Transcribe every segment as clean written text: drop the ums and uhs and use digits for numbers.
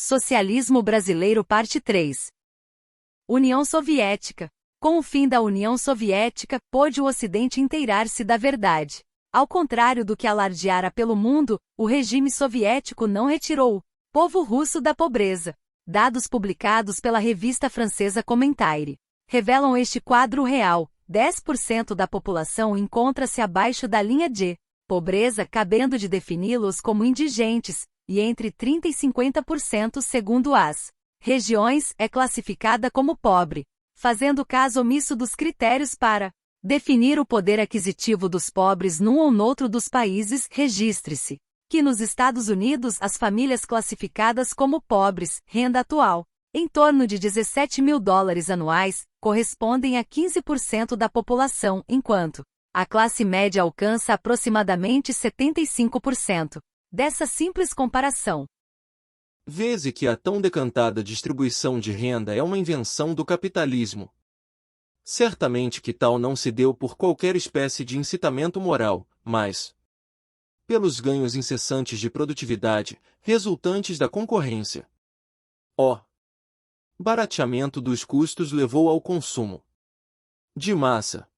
Socialismo Brasileiro Parte 3. União Soviética. Com o fim da União Soviética, pôde o Ocidente inteirar-se da verdade. Ao contrário do que alardeara pelo mundo, o regime soviético não retirou o povo russo da pobreza. Dados publicados pela revista francesa Commentaire revelam este quadro real: 10% da população encontra-se abaixo da linha de pobreza, cabendo de defini-los como indigentes, e entre 30% e 50%, segundo as regiões, é classificada como pobre, fazendo caso omisso dos critérios para definir o poder aquisitivo dos pobres num ou noutro dos países. Registre-se que nos Estados Unidos as famílias classificadas como pobres, renda atual, em torno de $17.000 anuais, correspondem a 15% da população, enquanto a classe média alcança aproximadamente 75%. Dessa simples comparação, vê-se que a tão decantada distribuição de renda é uma invenção do capitalismo. Certamente que tal não se deu por qualquer espécie de incitamento moral, mas pelos ganhos incessantes de produtividade, resultantes da concorrência. O barateamento dos custos levou ao consumo de massa.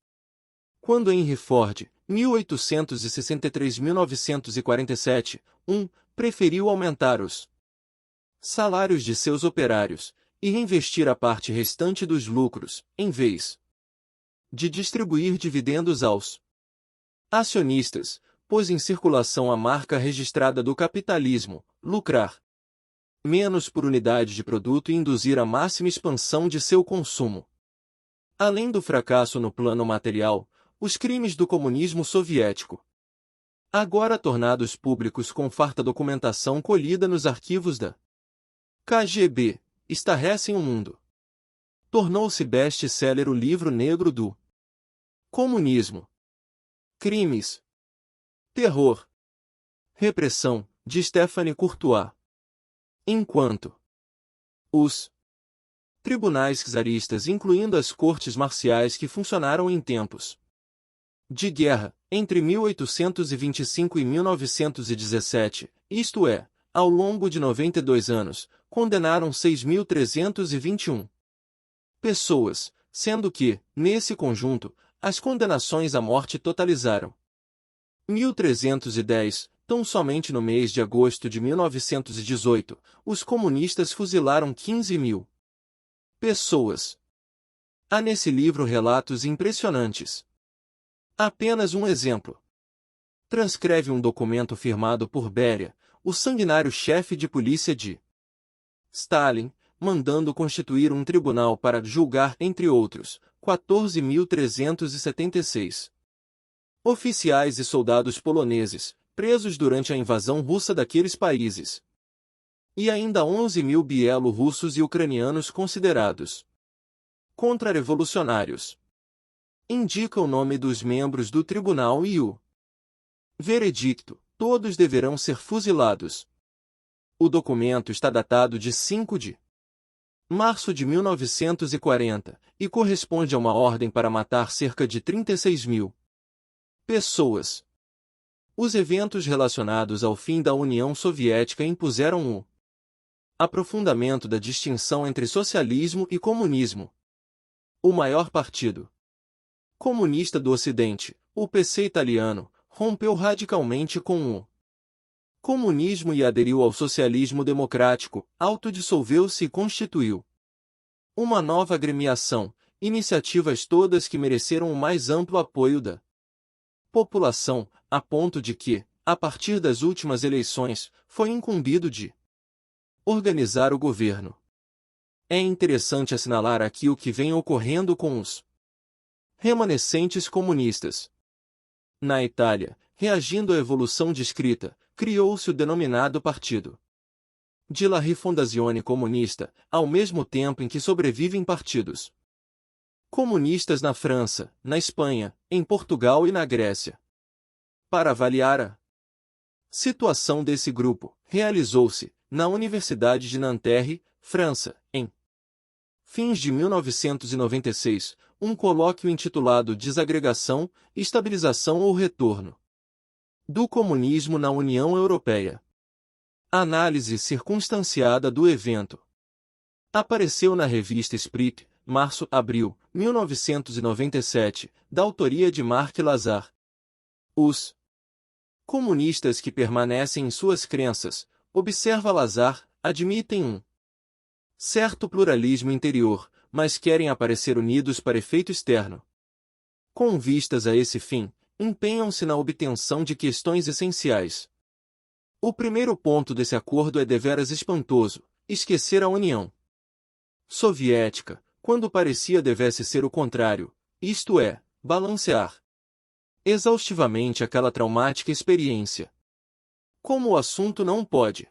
Quando Henry Ford, 1863-1947, preferiu aumentar os salários de seus operários e reinvestir a parte restante dos lucros, em vez de distribuir dividendos aos acionistas, pôs em circulação a marca registrada do capitalismo: lucrar menos por unidade de produto e induzir a máxima expansão de seu consumo. Além do fracasso no plano material, os crimes do comunismo soviético, agora tornados públicos com farta documentação colhida nos arquivos da KGB, estarrecem o mundo. Tornou-se best-seller o livro negro do comunismo. Crimes, terror, repressão, de Stéphane Courtois. Enquanto os tribunais czaristas, incluindo as cortes marciais que funcionaram em tempos de guerra, entre 1825 e 1917, isto é, ao longo de 92 anos, condenaram 6.321 pessoas, sendo que, nesse conjunto, as condenações à morte totalizaram 1.310, tão somente no mês de agosto de 1918, os comunistas fuzilaram 15.000 pessoas. Há nesse livro relatos impressionantes. Apenas um exemplo. Transcreve um documento firmado por Beria, o sanguinário chefe de polícia de Stalin, mandando constituir um tribunal para julgar, entre outros, 14.376 oficiais e soldados poloneses, presos durante a invasão russa daqueles países. E ainda 11.000 bielorrussos e ucranianos considerados contra-revolucionários. Indica o nome dos membros do tribunal e o veredicto: todos deverão ser fuzilados. O documento está datado de 5 de março de 1940 e corresponde a uma ordem para matar cerca de 36.000 pessoas. Os eventos relacionados ao fim da União Soviética impuseram o aprofundamento da distinção entre socialismo e comunismo. O maior partido comunista do Ocidente, o PC italiano, rompeu radicalmente com o comunismo e aderiu ao socialismo democrático, autodissolveu-se e constituiu uma nova agremiação, iniciativas todas que mereceram o mais amplo apoio da população, a ponto de que, a partir das últimas eleições, foi incumbido de organizar o governo. É interessante assinalar aqui o que vem ocorrendo com os remanescentes comunistas. Na Itália, reagindo à evolução descrita, criou-se o denominado Partido de la Rifondazione Comunista, ao mesmo tempo em que sobrevivem partidos comunistas na França, na Espanha, em Portugal e na Grécia. Para avaliar a situação desse grupo, realizou-se, na Universidade de Nanterre, França, em fins de 1996, um colóquio intitulado Desagregação, Estabilização ou Retorno do Comunismo na União Europeia. Análise circunstanciada do evento. Apareceu na revista Esprit, março-abril, 1997, da autoria de Mark Lazar. Os comunistas que permanecem em suas crenças, observa Lazar, admitem um certo pluralismo interior, mas querem aparecer unidos para efeito externo. Com vistas a esse fim, empenham-se na obtenção de questões essenciais. O primeiro ponto desse acordo é deveras espantoso: esquecer a União Soviética, quando parecia devesse ser o contrário, isto é, balancear exaustivamente aquela traumática experiência. Como o assunto não pode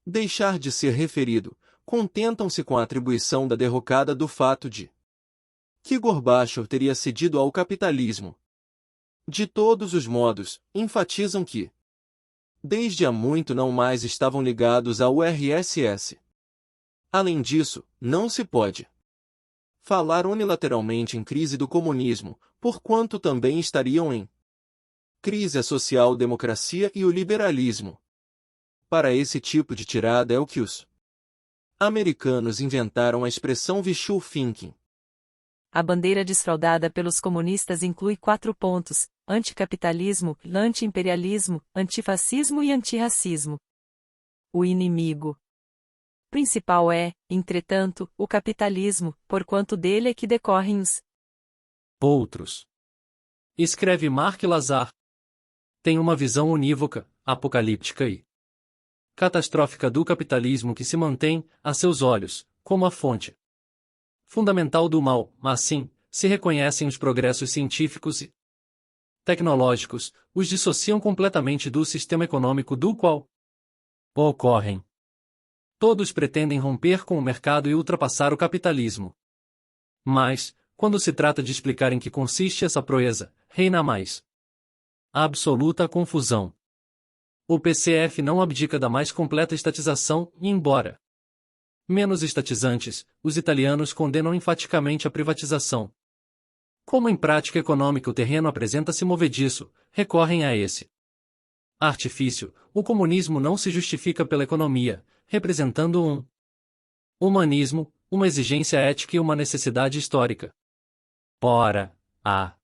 deixar de ser referido, contentam-se com a atribuição da derrocada do fato de que Gorbachev teria cedido ao capitalismo. De todos os modos, enfatizam que desde há muito não mais estavam ligados à URSS. Além disso, não se pode falar unilateralmente em crise do comunismo, porquanto também estariam em crise a social-democracia e o liberalismo. Para esse tipo de tirada é o que os americanos inventaram a expressão wishful thinking. A bandeira desfraldada pelos comunistas inclui 4 pontos: anticapitalismo, anti-imperialismo, antifascismo e antirracismo. O inimigo principal é, entretanto, o capitalismo, porquanto dele é que decorrem os outros. Escreve Mark Lazar. Tem uma visão unívoca, apocalíptica e catastrófica do capitalismo que se mantém, a seus olhos, como a fonte fundamental do mal, mas sim, se reconhecem os progressos científicos e tecnológicos, os dissociam completamente do sistema econômico do qual ocorrem. Todos pretendem romper com o mercado e ultrapassar o capitalismo. Mas, quando se trata de explicar em que consiste essa proeza, reina mais absoluta confusão. O PCF não abdica da mais completa estatização e, embora menos estatizantes, os italianos condenam enfaticamente a privatização. Como em prática econômica o terreno apresenta-se movediço, recorrem a esse artifício. O comunismo não se justifica pela economia, representando um humanismo, uma exigência ética e uma necessidade histórica. Ora, a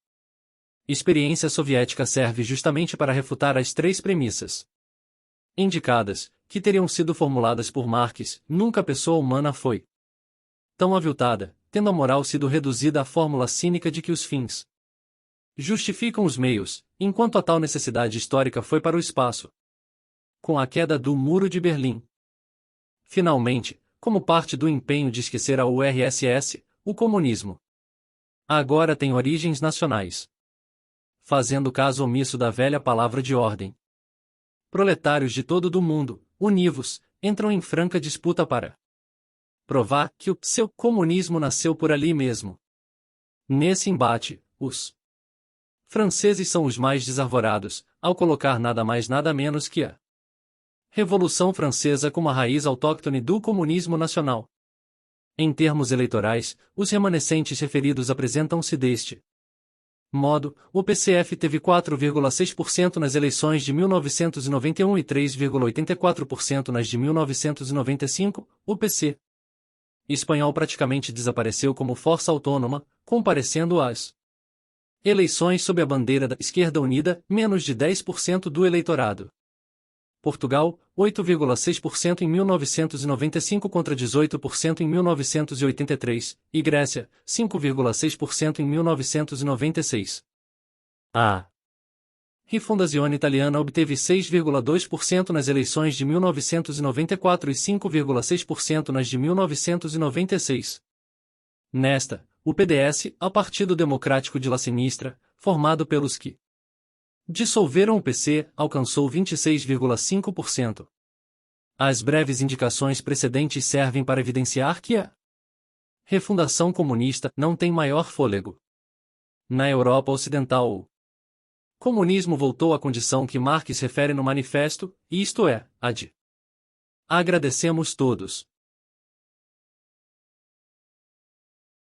experiência soviética serve justamente para refutar as 3 premissas indicadas, que teriam sido formuladas por Marx. Nunca a pessoa humana foi tão aviltada, tendo a moral sido reduzida à fórmula cínica de que os fins justificam os meios, enquanto a tal necessidade histórica foi para o espaço. Com a queda do Muro de Berlim. Finalmente, como parte do empenho de esquecer a URSS, o comunismo agora tem origens nacionais. Fazendo caso omisso da velha palavra de ordem. Proletários de todo do mundo, univos, entram em franca disputa para provar que o seu comunismo nasceu por ali mesmo. Nesse embate, os franceses são os mais desarvorados, ao colocar nada mais nada menos que a Revolução Francesa como a raiz autóctone do comunismo nacional. Em termos eleitorais, os remanescentes referidos apresentam-se deste modo: o PCF teve 4,6% nas eleições de 1991 e 3,84% nas de 1995, o PC espanhol praticamente desapareceu como força autônoma, comparecendo às eleições sob a bandeira da Esquerda Unida, menos de 10% do eleitorado. Portugal, 8,6% em 1995 contra 18% em 1983, e Grécia, 5,6% em 1996. A Rifondazione Italiana obteve 6,2% nas eleições de 1994 e 5,6% nas de 1996. Nesta, o PDS, a Partido Democrático de La Sinistra, formado pelos que dissolveram o PC, alcançou 26,5%. As breves indicações precedentes servem para evidenciar que a refundação comunista não tem maior fôlego. Na Europa Ocidental, o comunismo voltou à condição que Marx refere no manifesto, isto é, a de agradecemos todos.